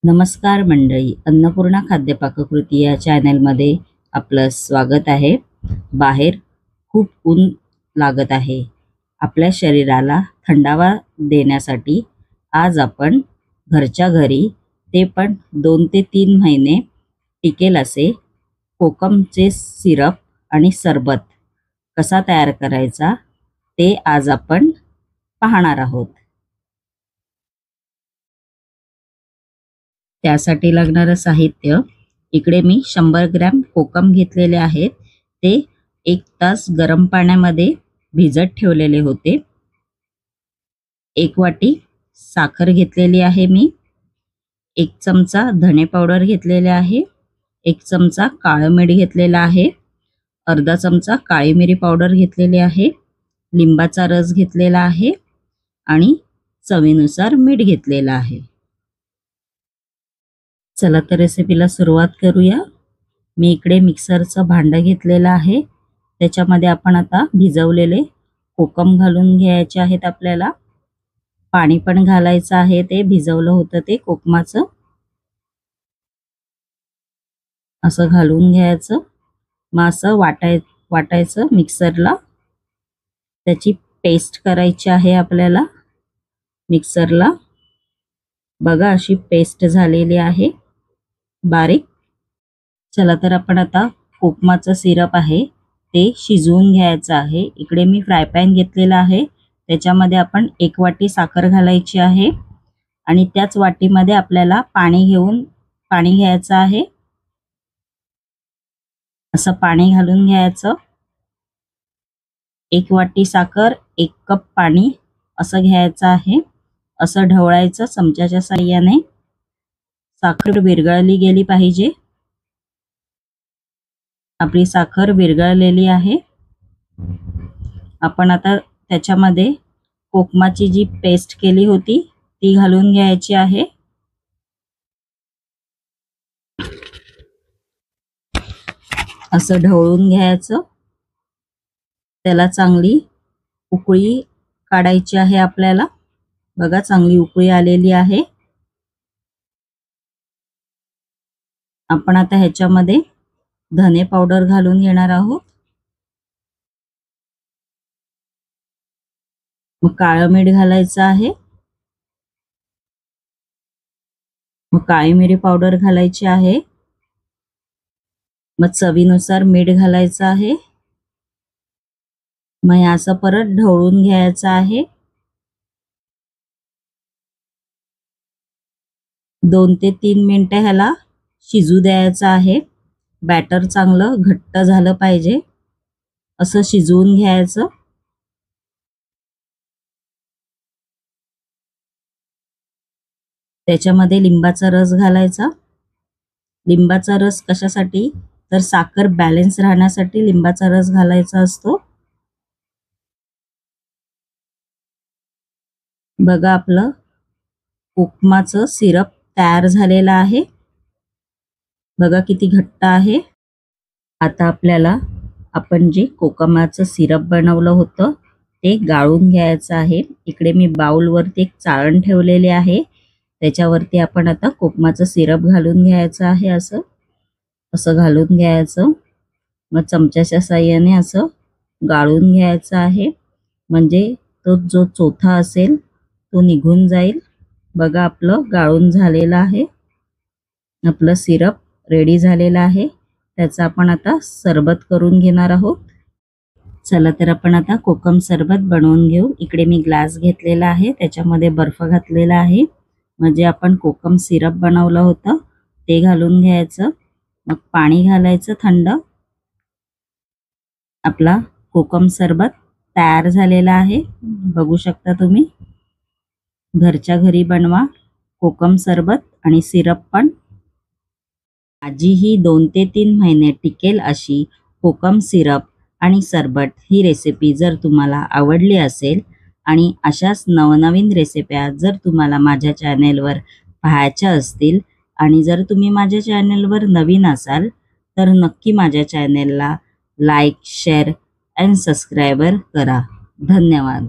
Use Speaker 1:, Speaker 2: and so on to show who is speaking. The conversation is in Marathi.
Speaker 1: नमस्कार मंडळी, अन्नपूर्णा खाद्य पाककृती या चॅनलमध्ये आपलं स्वागत आहे. बाहेर खूप ऊन लागत आहे. आपल्या शरीराला थंडावा देण्यासाठी आज आपण घरच्या घरी, ते पण 2 ते 3 महिने टिकेल असे कोकमचे सिरप आणि सरबत कसा तयार करायचा ते आज आपण पाहणार आहोत. त्यासाठी लागणारं साहित्य, इकडे मी 100 ग्रॅम कोकम घेतलेले आहेत. ते 1 तास गरम पाण्यामध्ये भिजत ठेवलेले होते. 1 वाटी साखर घेतलेली आहे मी. 1 चमचा धणे पावडर घेतलेले आहे. 1 चमचा काळं मीठ घेतलेला आहे. अर्धा चमचा काळी मिरी पावडर घेतलेली आहे. लिंबाचा रस घेतलेला आहे आणि चवीनुसार मीठ घेतलेलं आहे. चला तर रेसिपीला सुरुवात करूया. मी इकडे मिक्सरचं भांडं घेतलेलं आहे. त्याच्यामध्ये आपण आता भिजवलेले कोकम घालून घ्यायचे आहेत. आपल्याला पाणी पण घालायचं आहे. ते भिजवलं होतं ते कोकमाचं असं घालून घ्यायचं. मग असं वाटायचं मिक्सरला. त्याची पेस्ट करायची आहे आपल्याला मिक्सरला. बघा अशी पेस्ट झालेली आहे बारीक. चला तर आपण आता कोकमाचं सिरप आहे ते शिजवून घ्यायचं आहे. इकडे मी फ्राय पॅन घेतलेला आहे. त्याच्यामध्ये आपण 1 वाटी साखर घालायची आहे आणि त्याच वाटीमध्ये आपल्याला पाणी घ्यायचं आहे. असं पाणी घालून घ्यायचं. 1 वाटी साखर 1 कप पाणी असं घ्यायचं आहे. असं ढवळायचं चमच्याच्या साहाय्याने. साखर विरघळली गेली पाहिजे. आपली साखर विरघळलेली आहे. आपण आता त्याच्यामध्ये कोकमाची जी पेस्ट केली होती ती घालून घ्यायची आहे. असं ढवळून घ्यायचं. त्याला चांगली उकळी काढायची आहे आपल्याला. बघा चांगली उकळी आलेली आहे. आपण आता ह्याच्यामध्ये धने पावडर घालून घेणार आहोत. मग काळं मीठ घालायचं आहे. मग काळी मिरी पावडर घालायची आहे. मग चवीनुसार मीठ घालायचं आहे. मग असं परत ढवळून घ्यायचं आहे. 2 ते 3 मिनिटं ह्याला शिजू द्यायचं आहे. बॅटर चांगलं घट्ट झालं पाहिजे असं शिजवून घ्यायचं. त्याच्यामध्ये लिंबाचा रस घालायचा. लिंबाचा रस कशासाठी, तर साखर बॅलन्स राहण्यासाठी लिंबाचा रस घालायचा असतो. बघा आपलं कोकमाचं सिरप तयार झालेलं आहे. बघा किती घट्ट आहे. आता आपल्याला आपण जे कोकमाचं सिरप बनवलं होतं ते गाळून घ्यायचं आहे. इकडे मी बाउलवरती एक चाळण ठेवलेले आहे. त्याच्यावरती आपण आता कोकमाचं सिरप घालून घ्यायचं आहे. असं घालून घ्यायचं. मग चमच्याच्या साहाय्याने असं गाळून घ्यायचं आहे. म्हणजे तो जो चोथा असेल तो निघून जाईल. बघा आपलं गाळून झालेलं आहे. आपलं सिरप रेडी झालेलं आहे. त्याचा आपण आता सरबत करून घेणार आहोत. चला तर आपण आता कोकम सरबत बनवून घेऊ. इकडे मी ग्लास घेतलेला आहे. त्याच्यामध्ये बर्फ घातलेला आहे. म्हणजे आपण कोकम सिरप बनवलं होतं ते घालून घ्यायचं. मग पाणी घालायचं थंड. आपला कोकम सरबत तयार झालेला आहे. बघू शकता तुम्ही. घरच्या घरी बनवा कोकम सरबत आणि सिरप पण. आजीही 2 ते 3 महिने टिकेल अशी कोकम सिरप आणि सरबत ही रेसिपी जर तुम्हाला आवडली असेल आणि अशाच नवनवीन रेसिप्या जर तुम्हाला माझ्या चॅनेलवर पाहायच्या असतील आणि जर तुम्ही माझ्या चॅनेलवर नवीन असाल तर नक्की माझ्या चॅनेलला लाईक, शेअर आणि सबस्क्राईब करा. धन्यवाद.